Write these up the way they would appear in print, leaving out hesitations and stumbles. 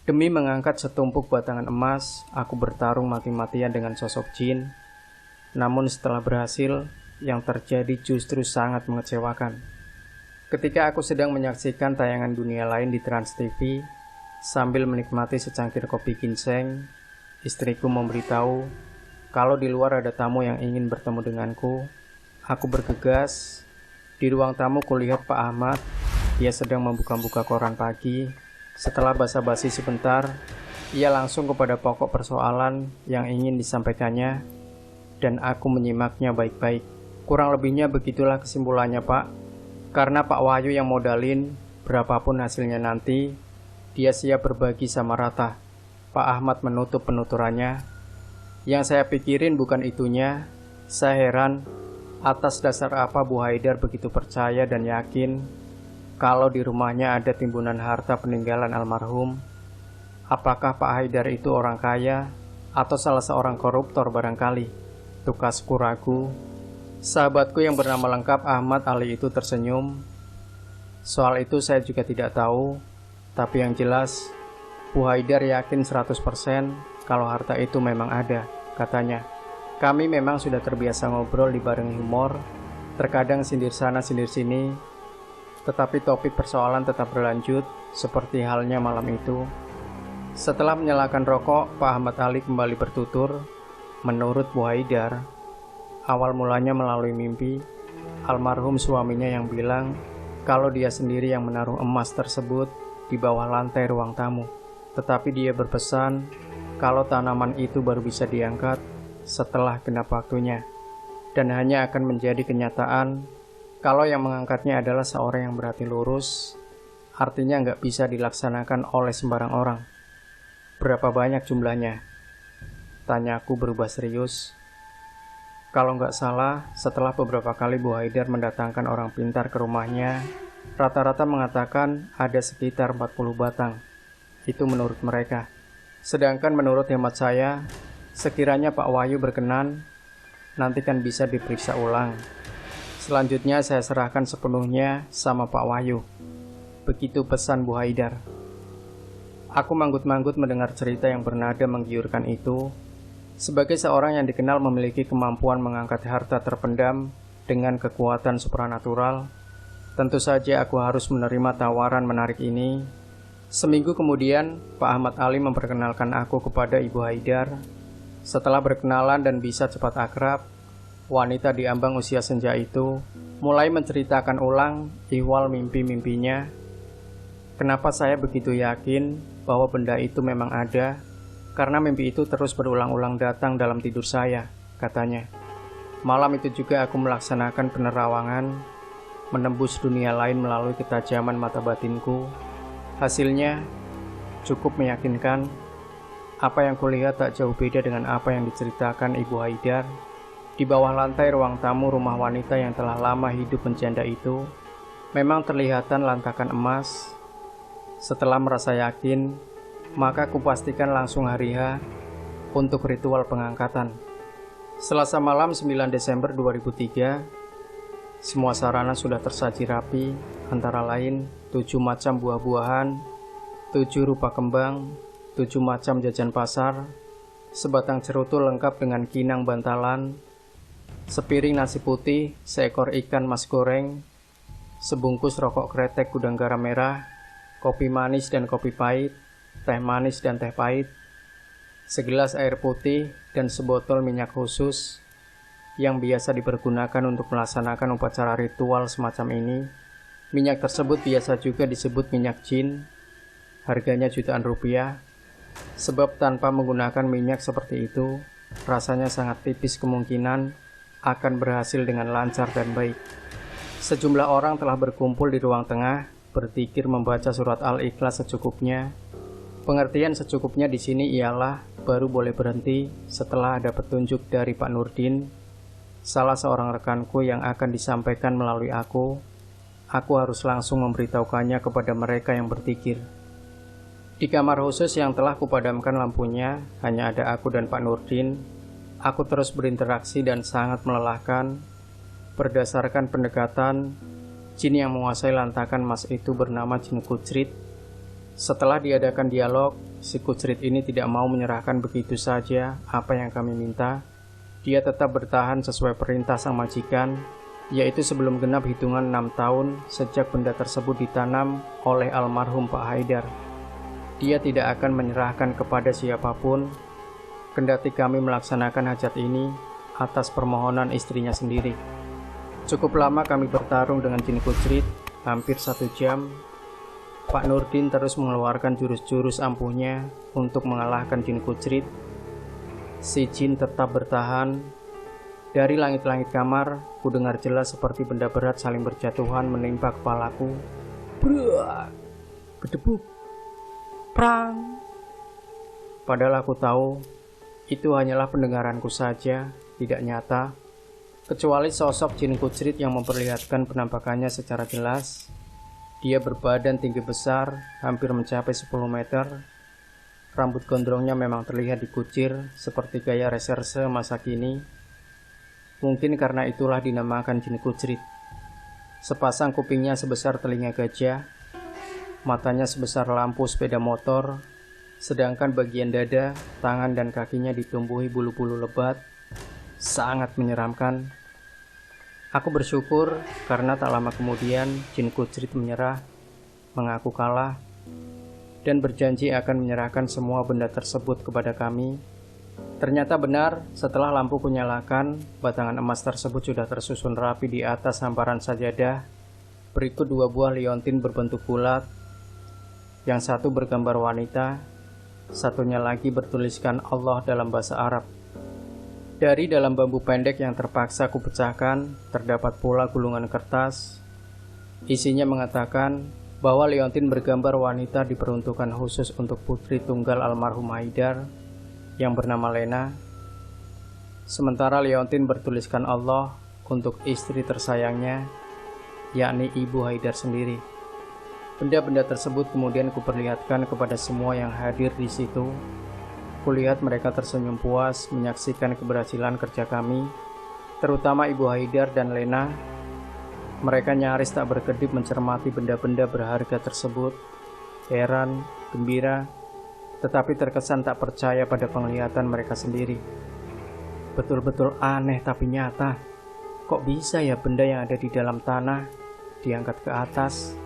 Demi mengangkat setumpuk batangan emas, aku bertarung mati-matian dengan sosok jin. Namun setelah berhasil, yang terjadi justru sangat mengecewakan. Ketika aku sedang menyaksikan tayangan dunia lain di Trans TV, sambil menikmati secangkir kopi ginseng, istriku memberitahu kalau di luar ada tamu yang ingin bertemu denganku. Aku bergegas. Di ruang tamu kulihat Pak Ahmad. Dia sedang membuka-buka koran pagi. Setelah basa-basi sebentar, ia langsung kepada pokok persoalan yang ingin disampaikannya, dan aku menyimaknya baik-baik. Kurang lebihnya begitulah kesimpulannya, Pak. Karena Pak Wahyu yang modalin, berapapun hasilnya nanti, dia siap berbagi sama rata. Pak Ahmad menutup penuturannya. Yang saya pikirin bukan itunya. Saya heran atas dasar apa Bu Haidar begitu percaya dan yakin kalau di rumahnya ada timbunan harta peninggalan almarhum. Apakah Pak Haidar itu orang kaya atau salah seorang koruptor barangkali? Tukasku ragu. Sahabatku yang bernama lengkap Ahmad Ali itu tersenyum. Soal itu saya juga tidak tahu, tapi yang jelas Bu Haidar yakin 100% kalau harta itu memang ada, katanya. Kami memang sudah terbiasa ngobrol dibarengi humor, terkadang sindir sana sindir sini, tetapi topik persoalan tetap berlanjut seperti halnya malam itu. Setelah menyalakan rokok, Pak Ahmad Ali kembali bertutur. Menurut Bu Haidar, awal mulanya melalui mimpi, almarhum suaminya yang bilang kalau dia sendiri yang menaruh emas tersebut di bawah lantai ruang tamu. Tetapi dia berpesan kalau tanaman itu baru bisa diangkat setelah genap waktunya, dan hanya akan menjadi kenyataan kalau yang mengangkatnya adalah seorang yang berhati lurus. Artinya nggak bisa dilaksanakan oleh sembarang orang. Berapa banyak jumlahnya? Tanyaku berubah serius. Kalau nggak salah, setelah beberapa kali Bu Haidar mendatangkan orang pintar ke rumahnya, rata-rata mengatakan ada sekitar 40 batang. Itu menurut mereka. Sedangkan menurut hemat saya, sekiranya Pak Wahyu berkenan, nanti kan bisa diperiksa ulang. Selanjutnya saya serahkan sepenuhnya sama Pak Wahyu. Begitu pesan Bu Haidar. Aku manggut-manggut mendengar cerita yang bernada menggiurkan itu. Sebagai seorang yang dikenal memiliki kemampuan mengangkat harta terpendam dengan kekuatan supranatural, tentu saja aku harus menerima tawaran menarik ini. Seminggu kemudian, Pak Ahmad Ali memperkenalkan aku kepada Ibu Haidar. Setelah berkenalan dan bisa cepat akrab, wanita di ambang usia senja itu mulai menceritakan ulang ihwal mimpi-mimpinya. Kenapa saya begitu yakin bahwa benda itu memang ada? Karena mimpi itu terus berulang-ulang datang dalam tidur saya, katanya. Malam itu juga aku melaksanakan penerawangan, menembus dunia lain melalui ketajaman mata batinku. Hasilnya cukup meyakinkan. Apa yang kulihat tak jauh beda dengan apa yang diceritakan Ibu Haidar. Di bawah lantai ruang tamu rumah wanita yang telah lama hidup menjanda itu, memang terlihatan lantakan emas. Setelah merasa yakin, maka kupastikan langsung hari H untuk ritual pengangkatan. Selasa malam 9 Desember 2003, semua sarana sudah tersaji rapi, antara lain 7 macam buah-buahan, 7 rupa kembang, 7 macam jajan pasar, sebatang cerutu lengkap dengan kinang bantalan, sepiring nasi putih, seekor ikan mas goreng, sebungkus rokok kretek gudang garam merah, kopi manis dan kopi pahit, teh manis dan teh pahit, segelas air putih, dan sebotol minyak khusus yang biasa dipergunakan untuk melaksanakan upacara ritual semacam ini. Minyak tersebut biasa juga disebut minyak jin. Harganya jutaan rupiah. Sebab tanpa menggunakan minyak seperti itu, rasanya sangat tipis kemungkinan akan berhasil dengan lancar dan baik. Sejumlah orang telah berkumpul di ruang tengah, berzikir membaca surat Al-Ikhlas secukupnya. Pengertian secukupnya di sini ialah baru boleh berhenti setelah ada petunjuk dari Pak Nurdin, salah seorang rekanku yang akan disampaikan melalui aku. Aku harus langsung memberitahukannya kepada mereka yang berzikir. Di kamar khusus yang telah kupadamkan lampunya, hanya ada aku dan Pak Nurdin. Aku terus berinteraksi dan sangat melelahkan. Berdasarkan pendekatan, jin yang menguasai lantakan emas itu bernama Jin Kujrit. Setelah diadakan dialog, si Kucrit ini tidak mau menyerahkan begitu saja apa yang kami minta. Dia tetap bertahan sesuai perintah sang majikan, yaitu sebelum genap hitungan 6 tahun sejak benda tersebut ditanam oleh almarhum Pak Haidar. Dia tidak akan menyerahkan kepada siapapun, kendati kami melaksanakan hajat ini atas permohonan istrinya sendiri. Cukup lama kami bertarung dengan jin Kucrit, hampir 1 jam. Pak Nurdin terus mengeluarkan jurus-jurus ampuhnya untuk mengalahkan jin Kucrit. Si jin tetap bertahan. Dari langit-langit kamar, ku dengar jelas seperti benda berat saling berjatuhan menimpa kepalaku. Brak, gedebuk, prang. Padahal aku tahu itu hanyalah pendengaranku saja, tidak nyata. Kecuali sosok jin Kucrit yang memperlihatkan penampakannya secara jelas. Dia berbadan tinggi besar, hampir mencapai 10 meter. Rambut gondrongnya memang terlihat dikucir, seperti gaya reserse masa kini. Mungkin karena itulah dinamakan jin Kucrit. Sepasang kupingnya sebesar telinga gajah, matanya sebesar lampu sepeda motor, sedangkan bagian dada, tangan dan kakinya ditumbuhi bulu-bulu lebat. Sangat menyeramkan. Aku bersyukur karena tak lama kemudian jin Kucrit menyerah, mengaku kalah, dan berjanji akan menyerahkan semua benda tersebut kepada kami. Ternyata benar, setelah lampu kunyalakan, batangan emas tersebut sudah tersusun rapi di atas hamparan sajadah. Berikut 2 buah liontin berbentuk bulat, yang satu bergambar wanita, satunya lagi bertuliskan Allah dalam bahasa Arab. Dari dalam bambu pendek yang terpaksa kupecahkan, terdapat pula gulungan kertas. Isinya mengatakan bahwa liontin bergambar wanita diperuntukkan khusus untuk putri tunggal almarhum Haidar yang bernama Lena. Sementara liontin bertuliskan Allah untuk istri tersayangnya, yakni Ibu Haidar sendiri. Benda-benda tersebut kemudian kuperlihatkan kepada semua yang hadir di situ. Kulihat mereka tersenyum puas menyaksikan keberhasilan kerja kami, terutama Ibu Haidar dan Lena. Mereka nyaris tak berkedip mencermati benda-benda berharga tersebut, heran, gembira, tetapi terkesan tak percaya pada penglihatan mereka sendiri. Betul-betul aneh tapi nyata. Kok bisa ya benda yang ada di dalam tanah diangkat ke atas,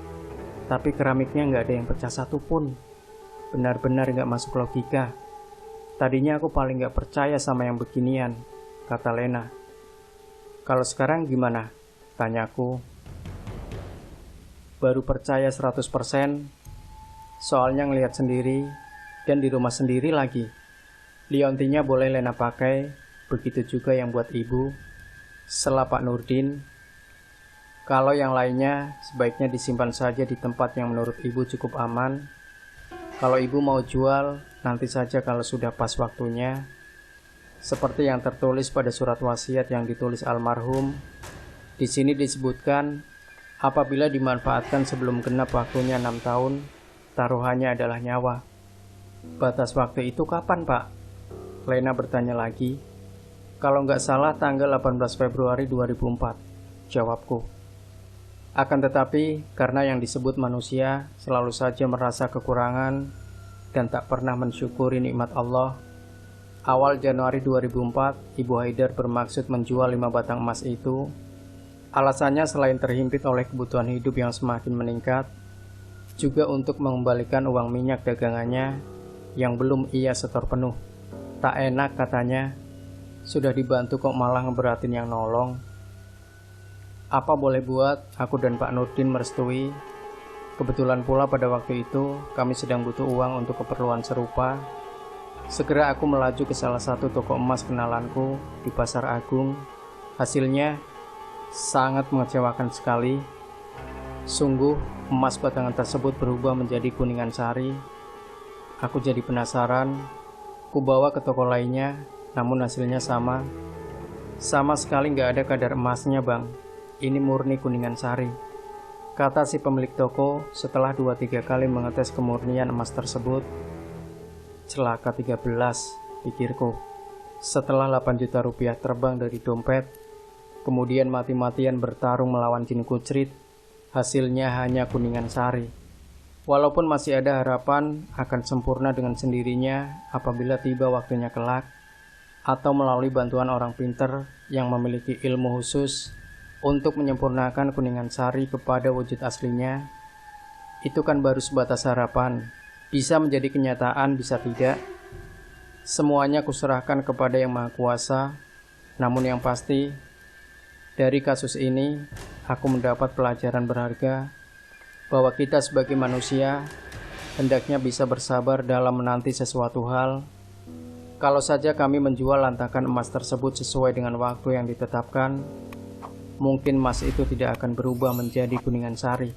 tapi keramiknya nggak ada yang pecah satupun. Benar-benar nggak masuk logika. Tadinya aku paling nggak percaya sama yang beginian, kata Lena. Kalau sekarang gimana? Tanyaku. Baru percaya 100%, soalnya ngelihat sendiri, dan di rumah sendiri lagi. Liontinnya boleh Lena pakai, begitu juga yang buat ibu, sela Pak Nurdin. Kalau yang lainnya, sebaiknya disimpan saja di tempat yang menurut ibu cukup aman. Kalau ibu mau jual, nanti saja kalau sudah pas waktunya. Seperti yang tertulis pada surat wasiat yang ditulis almarhum. Di sini disebutkan, apabila dimanfaatkan sebelum genap waktunya 6 tahun, taruhannya adalah nyawa. Batas waktu itu kapan, Pak? Lena bertanya lagi. Kalau nggak salah tanggal 18 Februari 2004, jawabku. Akan tetapi, karena yang disebut manusia selalu saja merasa kekurangan dan tak pernah mensyukuri nikmat Allah, awal Januari 2004, Ibu Haidar bermaksud menjual 5 batang emas itu. Alasannya selain terhimpit oleh kebutuhan hidup yang semakin meningkat, juga untuk mengembalikan uang minyak dagangannya yang belum ia setor penuh. Tak enak katanya, sudah dibantu kok malah ngeberatin yang nolong. Apa boleh buat, aku dan Pak Nurdin merestui. Kebetulan pula pada waktu itu, kami sedang butuh uang untuk keperluan serupa. Segera aku melaju ke salah satu toko emas kenalanku di Pasar Agung. Hasilnya sangat mengecewakan sekali. Sungguh, emas batangan tersebut berubah menjadi kuningan sari. Aku jadi penasaran. Ku bawa ke toko lainnya, namun hasilnya sama. Sama sekali nggak ada kadar emasnya, Bang. Ini murni kuningan sari, kata si pemilik toko setelah 2-3 kali mengetes kemurnian emas tersebut. Celaka 13, pikirku. Setelah 8 juta rupiah terbang dari dompet, kemudian mati-matian bertarung melawan jin Kucrit, hasilnya hanya kuningan sari. Walaupun masih ada harapan akan sempurna dengan sendirinya apabila tiba waktunya kelak, atau melalui bantuan orang pinter yang memiliki ilmu khusus untuk menyempurnakan Kuningan Sari kepada wujud aslinya, itu kan baru sebatas harapan. Bisa menjadi kenyataan, bisa tidak. Semuanya kuserahkan kepada Yang Maha Kuasa. Namun yang pasti, dari kasus ini, aku mendapat pelajaran berharga bahwa kita sebagai manusia hendaknya bisa bersabar dalam menanti sesuatu hal. Kalau saja kami menjual lantakan emas tersebut sesuai dengan waktu yang ditetapkan, mungkin emas itu tidak akan berubah menjadi Kuningan Sari.